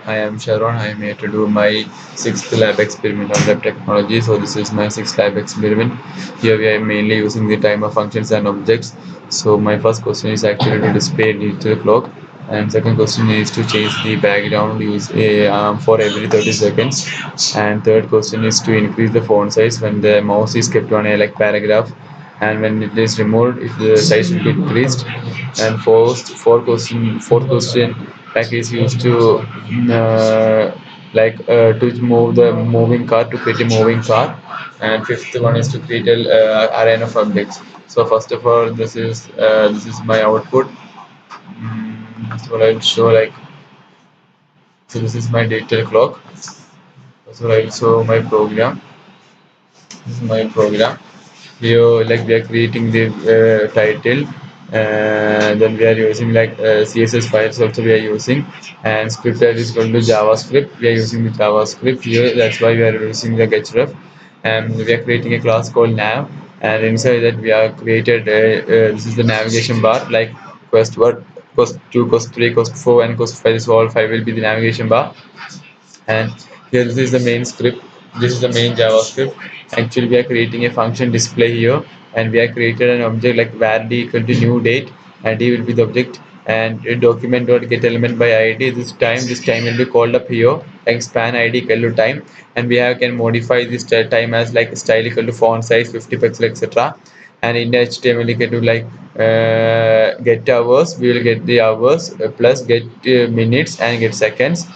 I am Sharon. I am here to do my sixth lab experiment on web technology. So this is my sixth lab experiment. Here we are mainly using the timer functions and objects. So my first question is actually to display digital clock, and second question is to change the background use for every 30 seconds, and third question is to increase the font size when the mouse is kept on a like paragraph, and when it is removed if the size will be increased. And fourth question like is used to to move the moving car, to create a moving car. And fifth one is to create a array of objects. So first of all, this is my output. So I'll show like, so this is my digital clock. So I'll show my program. This is my program. Here like we are creating the title, and then we are using like css files also we are using, and script that is equal to javascript. We are using the javascript here, that's why we are using the href. And we are creating a class called nav, and inside that we are created this is the navigation bar, like quest 1, quest 2, quest 3, quest 4 and quest 5. This all 5 will be the navigation bar. And here this is the main script, this is the main javascript. Actually we are creating a function display here, and we are created an object like var d equal to new date, and d will be the object, and a document dot get element by id. This time will be called up here like span id equal to time, and we have can modify this time as like style equal to font size 50 pixel etc. And in html equal to like get hours, we will get the hours plus get minutes and get seconds.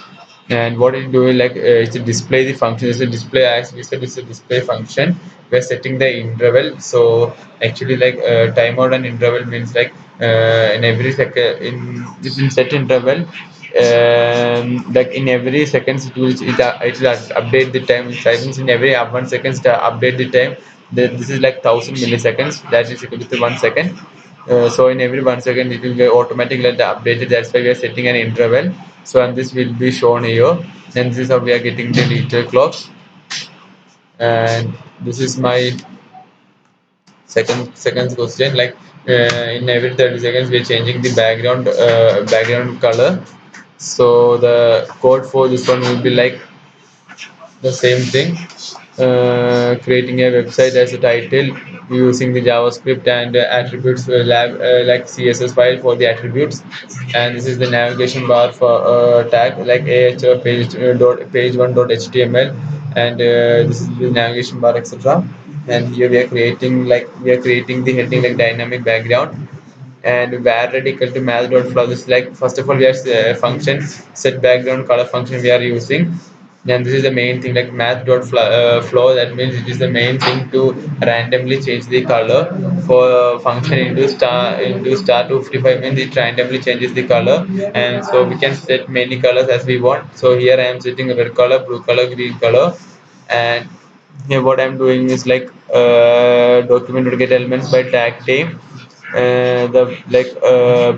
And what it do is like it's a display the function. It's a display, as we said, it's a display function. We're setting the interval. So actually like timeout and interval means like in every second, in set interval, like in every seconds it will update the time. Means in every 1 second update the time. This is like 1000 milliseconds, that is equal to 1 second. So in every 1 second it will get automatically updated. That's why we are setting an interval. So and this will be shown here, and this is how we are getting the digital clock. And this is my second question, like in every 30 seconds we are changing the background color. So the code for this one will be like the same thing, creating a website as a title using the javascript and attributes like css file for the attributes. And this is the navigation bar for tag like ahr page1.html, and this is the navigation bar etc. And here we are creating the heading like dynamic background, and var equal to math.flow. This is like, first of all we have function set background color function we are using. And this is the main thing like math.flow. That means it is the main thing to randomly change the color for function into star 255 means it randomly changes the color. And so we can set many colors as we want. So here I am setting a red color, blue color, green color. And here what I'm doing is like document to get elements by tag name. The like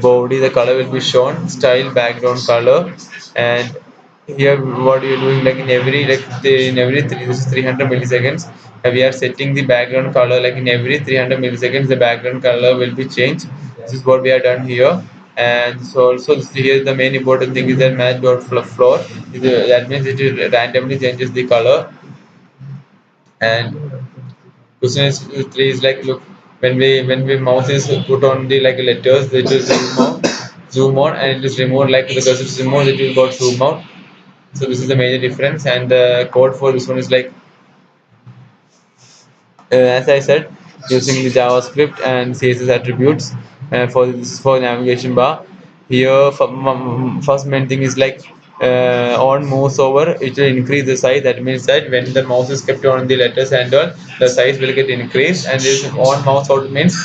body, the color will be shown, style background color. And here what you're doing like in every this is 300 milliseconds, we are setting the background color like in every 300 milliseconds the background color will be changed. This is what we have done here. And so also here the main important thing is that match.floor, that means it randomly changes the color. And question is 3 is like, look, when we mouse is put on the like letters, it will zoom out, and it is removed like because it's removed it will go zoom out. So this is the major difference. And the code for this one is like as I said, using the javascript and css attributes. For this is for navigation bar. Here first main thing is like on mouse over it will increase the size. That means that when the mouse is kept on the letters and all, the size will get increased. And this on mouse out means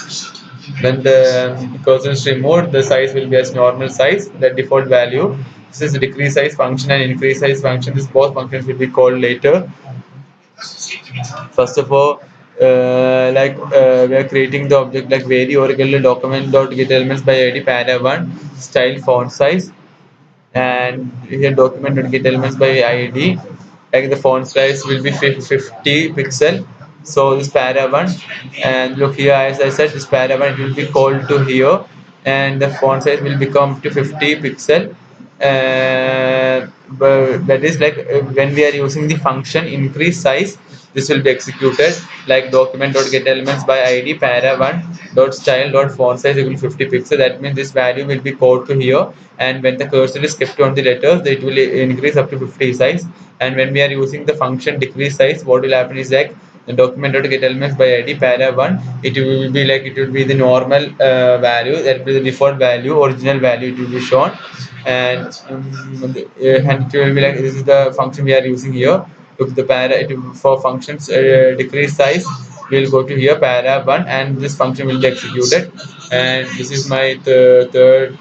when the cursor is removed, the size will be as normal size, the default value. This is a decrease size function and increase size function. This both functions will be called later. First of all, we are creating the object like vary oracle document dot get elements by id para1 style font size. And here document dot get elements by id, like the font size will be 50 pixel. So this para1, and look here, as I said, this para1 will be called to here, and the font size will become to 50 pixel. that is like when we are using the function increase size, this will be executed like document dot get elements by id para 1 dot style dot font size equal 50 pixel. That means this value will be called to here, and when the cursor is kept on the letters, it will increase up to 50 size. And when we are using the function decrease size, what will happen is like the document dot get elements by id para 1, it will be like it will be the normal value, that will be the default value, original value, it will be shown. And and it will be like this is the function we are using here. If the para it for functions decrease size, we will go to here para 1 and this function will be executed. And this is my third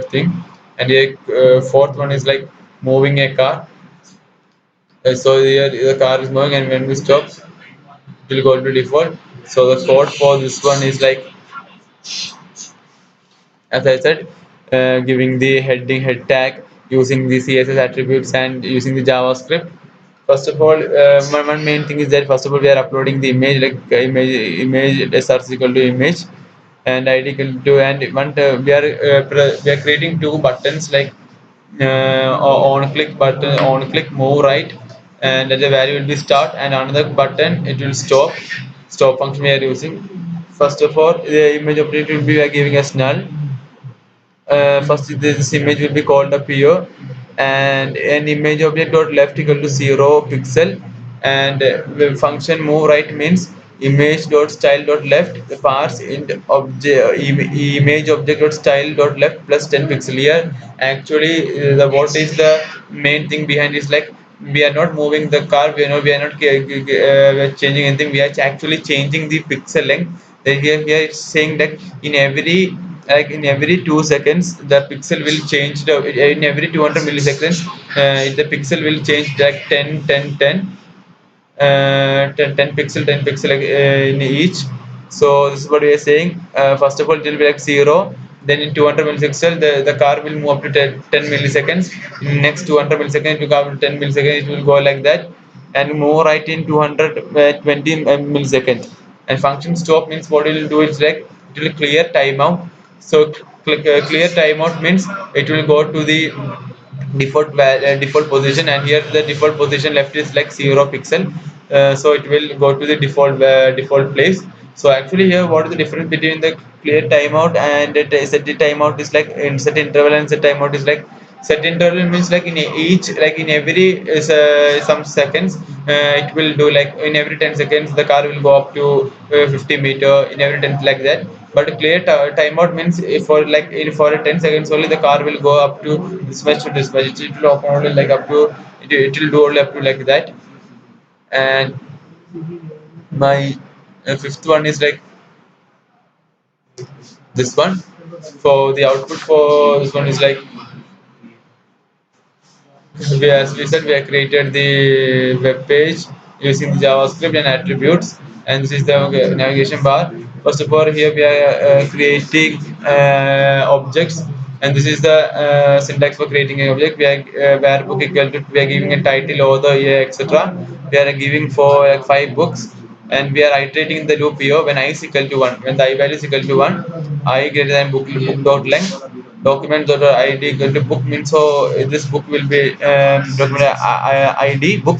thing. And the fourth one is like moving a car. So here the car is moving, and when we stop, it will go to default. So the code for this one is like, as I said, giving the head tag, using the CSS attributes, and using the JavaScript. First of all, one main thing is that first of all we are uploading the image, like image sr is equal to image and id equal to, and we are creating two buttons like on click button, on click move right, and the value will be start, and another button it will stop function we are using. First of all, the image operator will be giving us null. First this image will be called up here, and an image object dot left equal to 0 pixel, and the function move right means image dot style dot left the parse int object image object dot style dot left plus 10 pixel. Here actually the what is the main thing behind is like we are not moving the car, we are not we are changing anything, we are actually changing the pixel length. Then here it's saying that in every, like in every 2 seconds the pixel will change, in every 200 milliseconds the pixel will change like 10 10 10 10 pixel 10 pixel in each. So this is what we are saying. First of all it will be like 0, then in 200 milliseconds the car will move up to 10 milliseconds. In next 200 milliseconds it will go up to 10 milliseconds, it will go like that, and move right in 220 milliseconds. And function stop means what it will do is like it will clear timeout. So clear timeout means it will go to the default position, and here the default position left is like 0 pixel. So it will go to the default place. So actually here what is the difference between the clear timeout and set the timeout is like in set interval, and set timeout is like set interval means like in each, like in every some seconds it will do like in every 10 seconds the car will go up to 50 meter in every 10 like that. But clear timeout means if for like for 10 seconds only the car will go up to this much to this much, it will open only like up to it will do only up to like that. And my fifth one is like this one. For the output for this one is like, as we said, we have created the web page using the JavaScript and attributes, and this is the navigation bar. First of all, here we are creating objects, and this is the syntax for creating an object. We are where book equal to, we are giving a title, author, year, etc. We are giving for like 5 books, and we are iterating the loop here when I is equal to 1. When the I value is equal to 1, I greater than book dot length, document dot id equal to book means, so this book will be document id book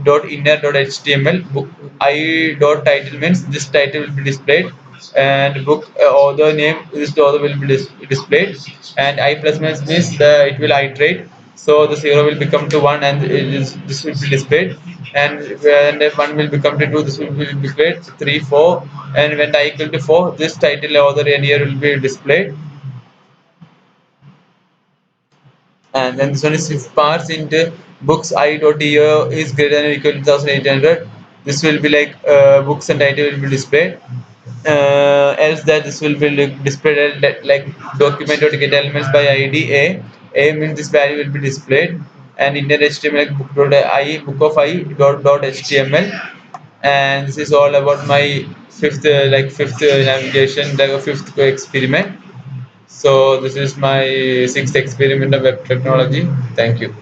dot inner dot html, book I dot title means this title will be displayed, and book author name, this author will be displayed, and I plus means the it will iterate. So the 0 will become to 1, and this will be displayed, and if 1 will become to 2, this will be displayed 3 4, and when I equal to 4, this title author and year will be displayed. And then this one is if parse into books I dot year is greater than or equal to 1800, this will be like books and title will be displayed. Else that this will be displayed like document dot get elements by id a means this value will be displayed, and inner html like book dot I book of I dot html. And this is all about my fifth navigation, like a fifth experiment. So this is my sixth experiment of web technology. Thank you.